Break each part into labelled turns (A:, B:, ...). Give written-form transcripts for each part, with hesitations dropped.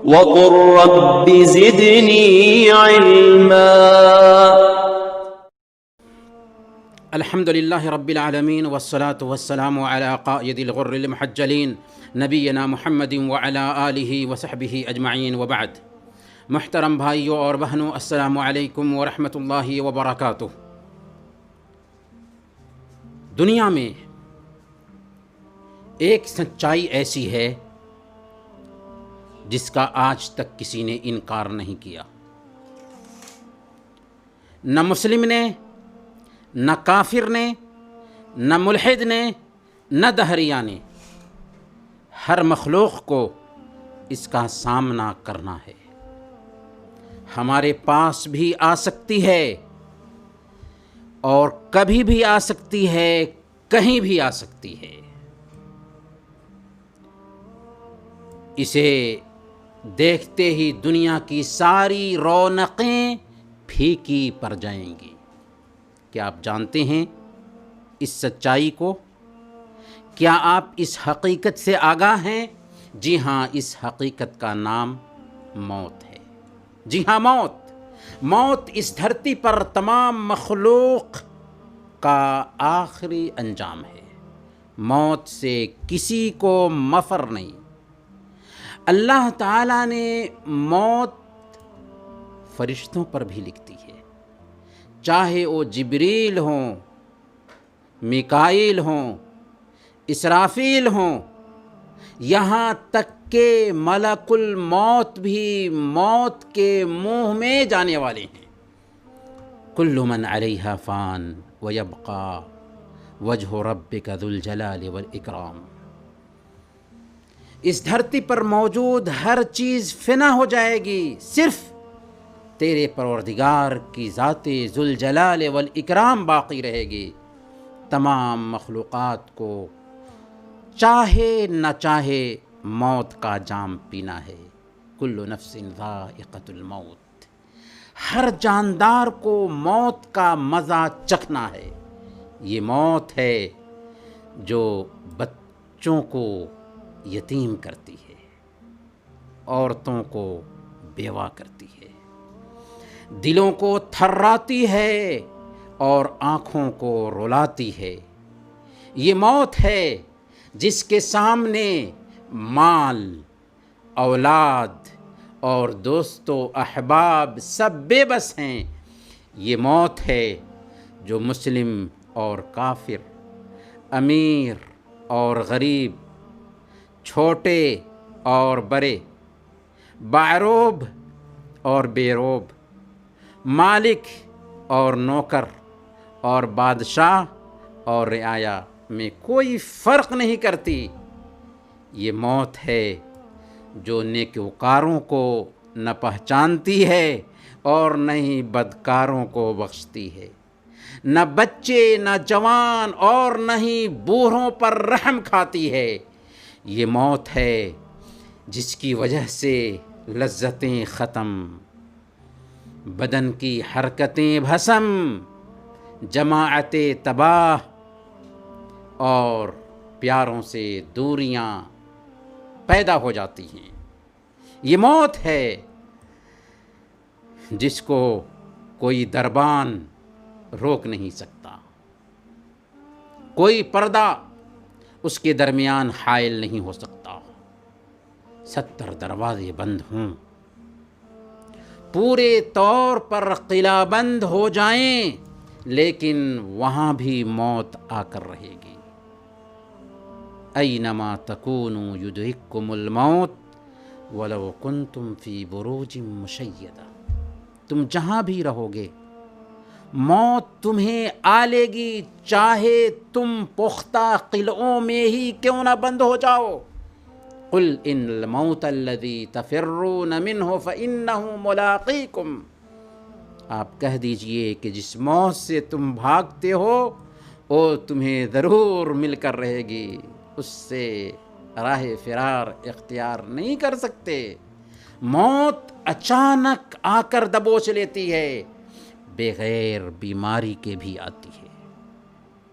A: وقل رب زدني علما.
B: الحمد للہ رب العالمین والصلاة والسلام علی قائد الغر المحجلین نبینا محمد وعلی آلہ وصحبہ اجمعین وبعد. محترم بھائیوں اور بہنوں، السلام علیکم ورحمۃ اللہ وبرکاتہ. دنیا میں ایک سچائی ایسی ہے جس کا آج تک کسی نے انکار نہیں کیا، نہ مسلم نے، نہ کافر نے، نہ ملحد نے، نہ دہریہ نے. ہر مخلوق کو اس کا سامنا کرنا ہے. ہمارے پاس بھی آ سکتی ہے اور کبھی بھی آ سکتی ہے، کہیں بھی آ سکتی ہے. اسے دیکھتے ہی دنیا کی ساری رونقیں پھیکی پڑ جائیں گی. کیا آپ جانتے ہیں اس سچائی کو؟ کیا آپ اس حقیقت سے آگاہ ہیں؟ جی ہاں، اس حقیقت کا نام موت ہے. جی ہاں، موت اس دھرتی پر تمام مخلوق کا آخری انجام ہے. موت سے کسی کو مفر نہیں. اللہ تعالیٰ نے موت فرشتوں پر بھی لکھتی ہے، چاہے وہ جبریل ہوں، میکائیل ہوں، اسرافیل ہوں، یہاں تک کہ ملک الموت بھی موت کے منہ میں جانے والے ہیں. کل من علیہا فان ویبقى وجہ ربک ذو الجلال والاکرام. اس دھرتی پر موجود ہر چیز فنا ہو جائے گی، صرف تیرے پروردگار کی ذات ذوالجلال والاکرام باقی رہے گی. تمام مخلوقات کو چاہے نہ چاہے موت کا جام پینا ہے. کل نفس ذائقۃ الموت. ہر جاندار کو موت کا مزہ چکھنا ہے. یہ موت ہے جو بچوں کو یتیم کرتی ہے، عورتوں کو بیوہ کرتی ہے، دلوں کو تھراتی ہے اور آنکھوں کو رلاتی ہے. یہ موت ہے جس کے سامنے مال، اولاد اور دوست و احباب سب بے بس ہیں. یہ موت ہے جو مسلم اور کافر، امیر اور غریب، چھوٹے اور بڑے، باروب اور بے روب، مالک اور نوکر اور بادشاہ اور رعایا میں کوئی فرق نہیں کرتی. یہ موت ہے جو نیکوکاروں کو نہ پہچانتی ہے اور نہ ہی بدکاروں کو بخشتی ہے. نہ بچے، نہ جوان اور نہ ہی بوڑھوں پر رحم کھاتی ہے. یہ موت ہے جس کی وجہ سے لذتیں ختم، بدن کی حرکتیں بھسم، جماعتیں تباہ اور پیاروں سے دوریاں پیدا ہو جاتی ہیں. یہ موت ہے جس کو کوئی دربان روک نہیں سکتا، کوئی پردہ اس کے درمیان حائل نہیں ہو سکتا. 70 دروازے بند ہوں، پورے طور پر قلعہ بند ہو جائیں، لیکن وہاں بھی موت آ کر رہے گی. اینما تکونوا یدرککم الموت ولو کنتم فی بروج مشیدہ. تم جہاں بھی رہو گے موت تمہیں آ لے گی، چاہے تم پختہ قلعوں میں ہی کیوں نہ بند ہو جاؤ. قل ان الموت الذی تفرون منہ فانہ ملاقیکم. آپ کہہ دیجئے کہ جس موت سے تم بھاگتے ہو وہ تمہیں ضرور مل کر رہے گی. اس سے راہ فرار اختیار نہیں کر سکتے. موت اچانک آ کر دبوچ لیتی ہے، بغیر بیماری کے بھی آتی ہے.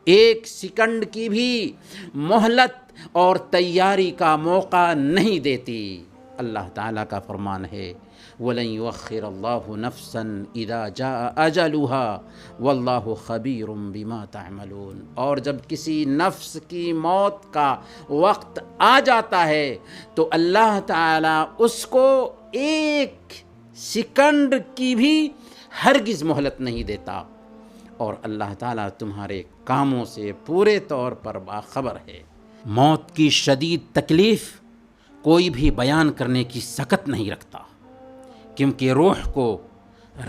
B: ایک سیکنڈ کی بھی مہلت اور تیاری کا موقع نہیں دیتی. اللہ تعالیٰ کا فرمان ہے وَلَن يُؤَخِّرَ اللَّهُ نَفْسًا إِذَا جَاءَ أَجَلُهَا وَاللَّهُ خَبِيرٌ بِمَا تَعْمَلُونَ۔ اور جب کسی نفس کی موت کا وقت آ جاتا ہے تو اللہ تعالیٰ اس کو ایک سیکنڈ کی بھی ہرگز مہلت نہیں دیتا، اور اللہ تعالیٰ تمہارے کاموں سے پورے طور پر باخبر ہے۔ موت کی شدید تکلیف کوئی بھی بیان کرنے کی سکت نہیں رکھتا، کیونکہ روح کو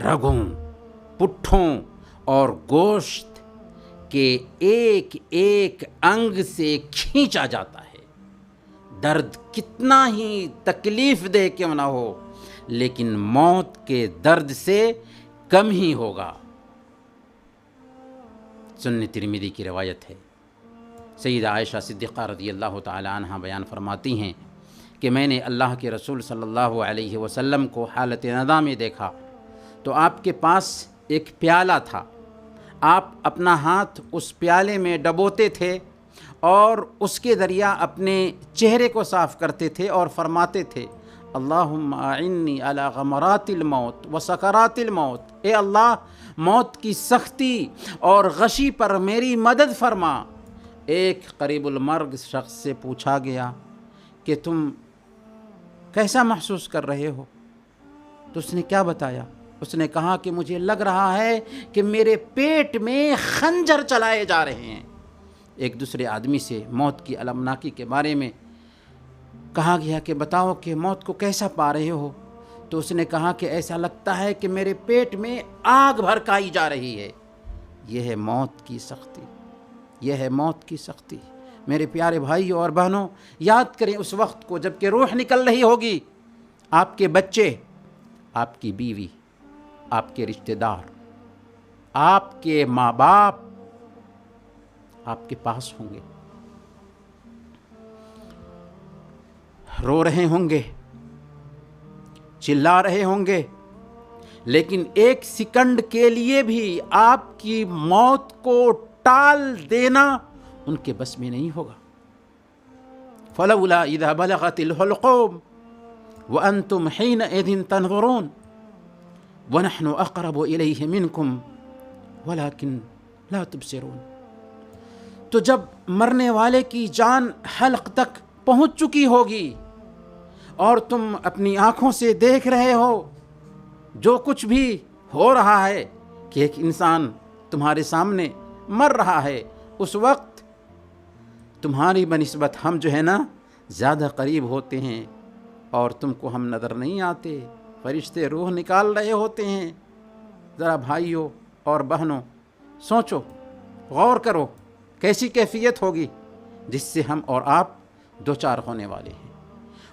B: رگوں، پٹھوں اور گوشت کے ایک ایک انگ سے کھینچا جاتا ہے۔ درد کتنا ہی تکلیف دہ کیوں نہ ہو، لیکن موت کے درد سے کم ہی ہوگا۔ سنن ترمذی کی روایت ہے، سیدہ عائشہ صدیقہ رضی اللہ تعالی عنہ بیان فرماتی ہیں کہ میں نے اللہ کے رسول صلی اللہ علیہ وسلم کو حالت ندا میں دیکھا تو آپ کے پاس ایک پیالہ تھا، آپ اپنا ہاتھ اس پیالے میں ڈبوتے تھے اور اس کے ذریعہ اپنے چہرے کو صاف کرتے تھے اور فرماتے تھے اللہم اعنی علی غمرات الموت و سکرات الموت، اے اللہ موت کی سختی اور غشی پر میری مدد فرما۔ ایک قریب المرگ شخص سے پوچھا گیا کہ تم کیسا محسوس کر رہے ہو؟ تو اس نے کیا بتایا؟ اس نے کہا کہ مجھے لگ رہا ہے کہ میرے پیٹ میں خنجر چلائے جا رہے ہیں۔ ایک دوسرے آدمی سے موت کی المناکی کے بارے میں کہا گیا کہ بتاؤ کہ موت کو کیسا پا رہے ہو؟ تو اس نے کہا کہ ایسا لگتا ہے کہ میرے پیٹ میں آگ بھڑکائی جا رہی ہے۔ یہ ہے موت کی سختی، یہ ہے موت کی سختی۔ میرے پیارے بھائیوں اور بہنوں، یاد کریں اس وقت کو جب کہ روح نکل رہی ہوگی، آپ کے بچے، آپ کی بیوی، آپ کے رشتہ دار، آپ کے ماں باپ آپ کے پاس ہوں گے، رو رہے ہوں گے، چلا رہے ہوں گے، لیکن ایک سیکنڈ کے لیے بھی آپ کی موت کو ٹال دینا ان کے بس میں نہیں ہوگا۔ فلولا اذا بلغت الحلقوم وانتم حينئذ تنظرون ونحن اقرب الیہ منکم ولكن لا تبصرون۔ تو جب مرنے والے کی جان حلق تک پہنچ چکی ہوگی اور تم اپنی آنکھوں سے دیکھ رہے ہو جو کچھ بھی ہو رہا ہے کہ ایک انسان تمہارے سامنے مر رہا ہے، اس وقت تمہاری بنسبت ہم جو ہے نا زیادہ قریب ہوتے ہیں اور تم کو ہم نظر نہیں آتے، فرشتے روح نکال رہے ہوتے ہیں۔ ذرا بھائیوں اور بہنوں سوچو، غور کرو، کیسی کیفیت ہوگی جس سے ہم اور آپ دوچار ہونے والے ہیں۔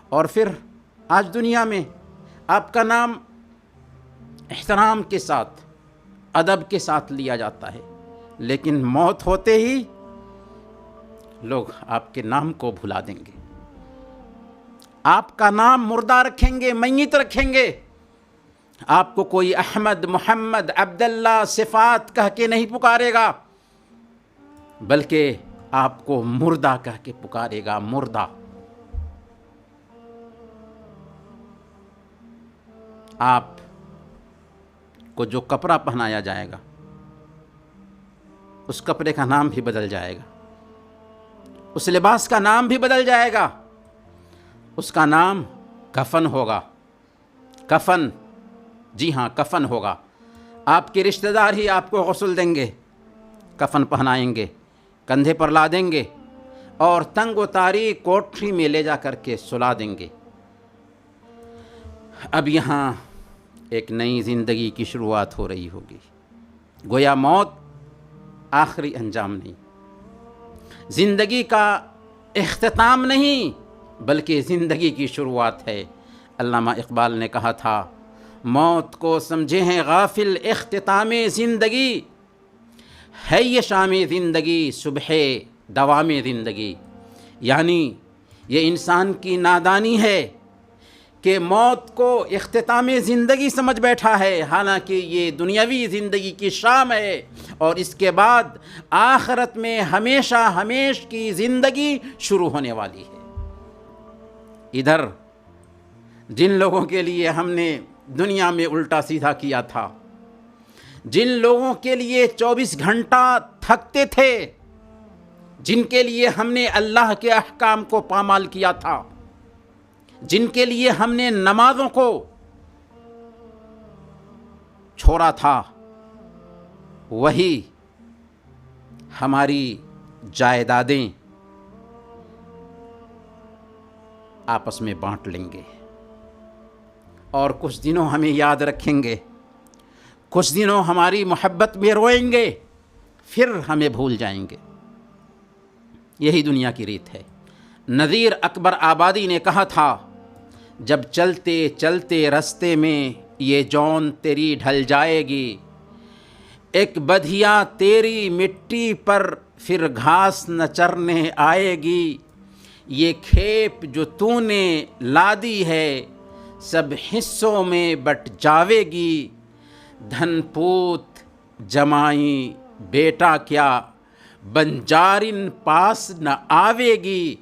B: اور پھر آج دنیا میں آپ کا نام احترام کے ساتھ، ادب کے ساتھ لیا جاتا ہے، لیکن موت ہوتے ہی لوگ آپ کے نام کو بھلا دیں گے، آپ کا نام مردہ رکھیں گے، میت رکھیں گے۔ آپ کو کوئی احمد، محمد، عبداللہ صفات کہہ کے نہیں پکارے گا، بلکہ آپ کو مردہ کہہ کے پکارے گا، مردہ۔ آپ کو جو کپڑا پہنایا جائے گا اس کپڑے کا نام بھی بدل جائے گا، اس لباس کا نام بھی بدل جائے گا، اس کا نام کفن ہوگا۔ کفن، جی ہاں کفن ہوگا۔ آپ کے رشتہ دار ہی آپ کو غسل دیں گے، کفن پہنائیں گے، کندھے پر لا دیں گے اور تنگ و تاریک کوٹھی میں لے جا کر کے سلا دیں گے۔ اب یہاں ایک نئی زندگی کی شروعات ہو رہی ہوگی، گویا موت آخری انجام نہیں، زندگی کا اختتام نہیں بلکہ زندگی کی شروعات ہے۔ علامہ اقبال نے کہا تھا موت کو سمجھے ہیں غافل اختتام زندگی، ہے یہ شام زندگی صبح دوام زندگی۔ یعنی یہ انسان کی نادانی ہے کہ موت کو اختتام زندگی سمجھ بیٹھا ہے، حالانکہ یہ دنیاوی زندگی کی شام ہے، اور اس کے بعد آخرت میں ہمیشہ ہمیش کی زندگی شروع ہونے والی ہے۔ ادھر جن لوگوں کے لیے ہم نے دنیا میں الٹا سیدھا کیا تھا، جن لوگوں کے لیے 24 گھنٹہ تھکتے تھے، جن کے لیے ہم نے اللہ کے احکام کو پامال کیا تھا، جن کے لیے ہم نے نمازوں کو چھوڑا تھا، وہی ہماری جائیدادیں آپس میں بانٹ لیں گے، اور کچھ دنوں ہمیں یاد رکھیں گے، کچھ دنوں ہماری محبت میں روئیں گے، پھر ہمیں بھول جائیں گے۔ یہی دنیا کی ریت ہے۔ نذیر اکبر آبادی نے کہا تھا، جب چلتے چلتے رستے میں یہ جون تیری ڈھل جائے گی، ایک بدھیا تیری مٹی پر پھر گھاس نہ چرنے آئے گی، یہ کھیپ جو تو نے لادی ہے سب حصوں میں بٹ جاوے گی، دھن پوت جمائی بیٹا کیا بنجارن پاس نہ آوے گی،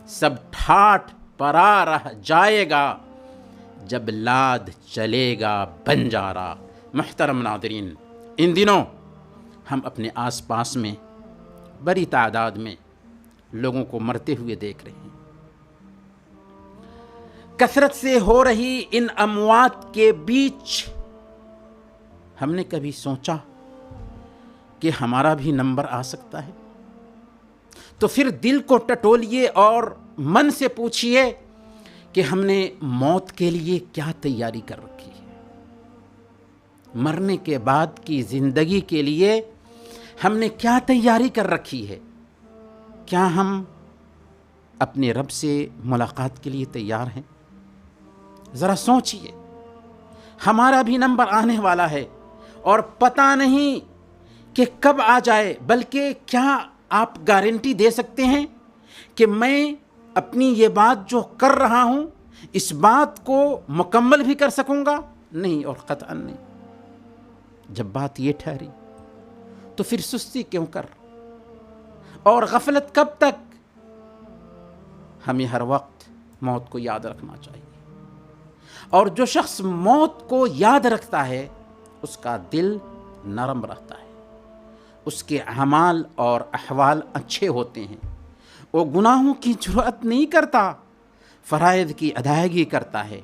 B: سب ٹھاٹھ پرا رہ جائے گا جب لاد چلے گا بنجارا۔ محترم ناظرین، ان دنوں ہم اپنے آس پاس میں بڑی تعداد میں لوگوں کو مرتے ہوئے دیکھ رہے ہیں۔ کثرت سے ہو رہی ان اموات کے بیچ ہم نے کبھی سوچا کہ ہمارا بھی نمبر آ سکتا ہے؟ تو پھر دل کو ٹٹولیے اور من سے پوچھئے کہ ہم نے موت کے لیے کیا تیاری کر رکھی ہے؟ مرنے کے بعد کی زندگی کے لیے ہم نے کیا تیاری کر رکھی ہے؟ کیا ہم اپنے رب سے ملاقات کے لیے تیار ہیں؟ ذرا سوچئے، ہمارا بھی نمبر آنے والا ہے، اور پتہ نہیں کہ کب آ جائے، بلکہ کیا آپ گارنٹی دے سکتے ہیں کہ میں اپنی یہ بات جو کر رہا ہوں اس بات کو مکمل بھی کر سکوں گا؟ نہیں، اور قطعاً نہیں۔ جب بات یہ ٹھہری تو پھر سستی کیوں کر، اور غفلت کب تک؟ ہمیں ہر وقت موت کو یاد رکھنا چاہیے، اور جو شخص موت کو یاد رکھتا ہے اس کا دل نرم رہتا ہے، اس کے اعمال اور احوال اچھے ہوتے ہیں، وہ گناہوں کی جرأت نہیں کرتا، فرائض کی ادائیگی کرتا ہے،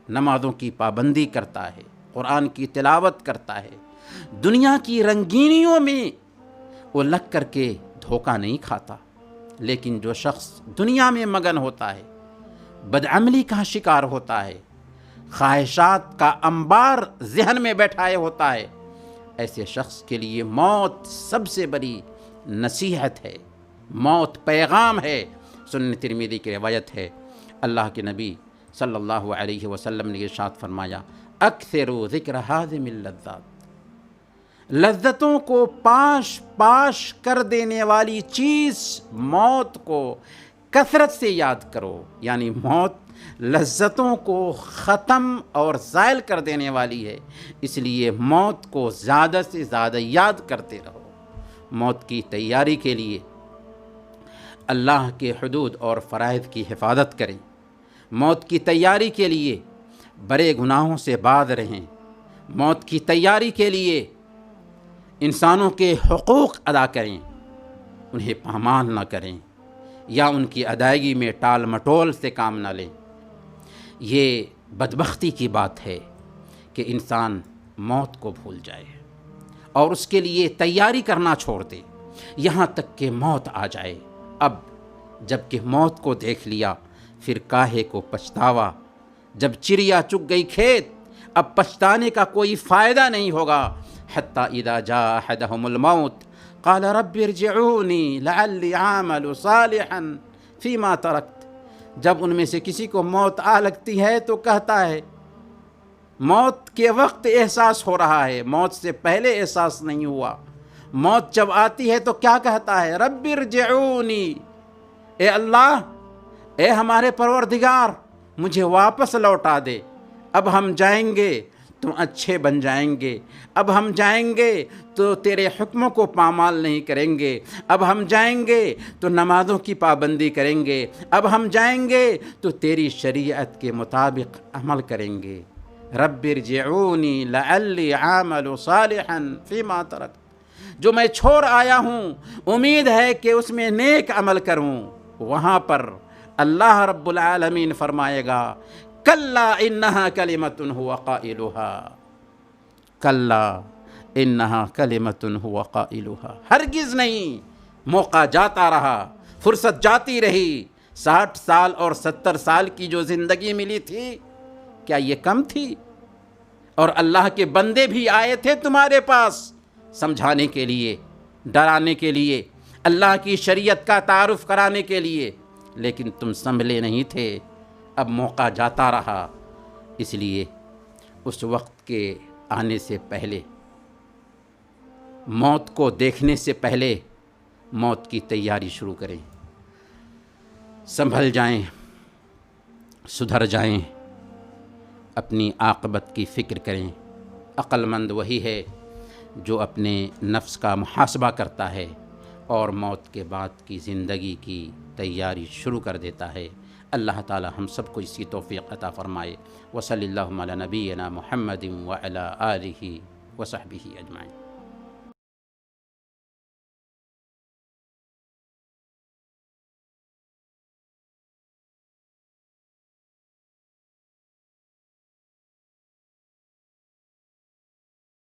B: نمازوں کی پابندی کرتا ہے، قرآن کی تلاوت کرتا ہے، دنیا کی رنگینیوں میں وہ لگ کر کے دھوکہ نہیں کھاتا۔ لیکن جو شخص دنیا میں مگن ہوتا ہے، بدعملی کا شکار ہوتا ہے، خواہشات کا انبار ذہن میں بیٹھائے ہوتا ہے، ایسے شخص کے لیے موت سب سے بڑی نصیحت ہے، موت پیغام ہے۔ سنن ترمذی کی روایت ہے، اللہ کے نبی صلی اللہ علیہ وسلم نے ارشاد فرمایا، اکثروا ذکر ہاضم اللذات، لذتوں کو پاش پاش کر دینے والی چیز موت کو کثرت سے یاد کرو، یعنی موت لذتوں کو ختم اور زائل کر دینے والی ہے، اس لیے موت کو زیادہ سے زیادہ یاد کرتے رہو۔ موت کی تیاری کے لیے اللہ کے حدود اور فرائض کی حفاظت کریں، موت کی تیاری کے لیے بڑے گناہوں سے باز رہیں، موت کی تیاری کے لیے انسانوں کے حقوق ادا کریں، انہیں پامال نہ کریں یا ان کی ادائیگی میں ٹال مٹول سے کام نہ لیں۔ یہ بدبختی کی بات ہے کہ انسان موت کو بھول جائے اور اس کے لیے تیاری کرنا چھوڑ دے، یہاں تک کہ موت آ جائے۔ اب جب کہ موت کو دیکھ لیا پھر کاہے کو پچھتاوا، جب چڑیا چگ گئی کھیت اب پچھتانے کا کوئی فائدہ نہیں ہوگا۔ حتی اذا جاء احدهم الموت قال رب ارجعونی لعلی اعمل صالحا فیما ترکت، جب ان میں سے کسی کو موت آ لگتی ہے تو کہتا ہے، موت کے وقت احساس ہو رہا ہے، موت سے پہلے احساس نہیں ہوا، موت جب آتی ہے تو کیا کہتا ہے؟ رب ارجعونی، اے اللہ، اے ہمارے پروردگار، مجھے واپس لوٹا دے۔ اب ہم جائیں گے تو اچھے بن جائیں گے، اب ہم جائیں گے تو تیرے حکموں کو پامال نہیں کریں گے، اب ہم جائیں گے تو نمازوں کی پابندی کریں گے، اب ہم جائیں گے تو تیری شریعت کے مطابق عمل کریں گے۔ رب ارجعونی لعلی اعمل صالحا فیما ترکت، جو میں چھوڑ آیا ہوں امید ہے کہ اس میں نیک عمل کروں۔ وہاں پر اللہ رب العالمین فرمائے گا کلا انہا کلمۃ هو قائلها، کلا انہا کلمۃ هو قائلها، ہرگز نہیں۔ موقع جاتا رہا، فرصت جاتی رہی، 60 سال اور 70 سال کی جو زندگی ملی تھی کیا یہ کم تھی؟ اور اللہ کے بندے بھی آئے تھے تمہارے پاس سمجھانے کے لیے، ڈرانے کے لیے، اللہ کی شریعت کا تعارف کرانے کے لیے، لیکن تم سنبھلے نہیں تھے۔ اب موقع جاتا رہا، اس لیے اس وقت کے آنے سے پہلے، موت کو دیکھنے سے پہلے موت کی تیاری شروع کریں، سنبھل جائیں، سدھر جائیں، اپنی عاقبت کی فکر کریں۔ عقل مند وہی ہے جو اپنے نفس کا محاسبہ کرتا ہے اور موت کے بعد کی زندگی کی تیاری شروع کر دیتا ہے۔ اللہ تعالی ہم سب کو اسی توفیق عطا فرمائے۔ وصلی اللہ علی نبینا محمد وعلی آلہ وصحبہ اجمعین۔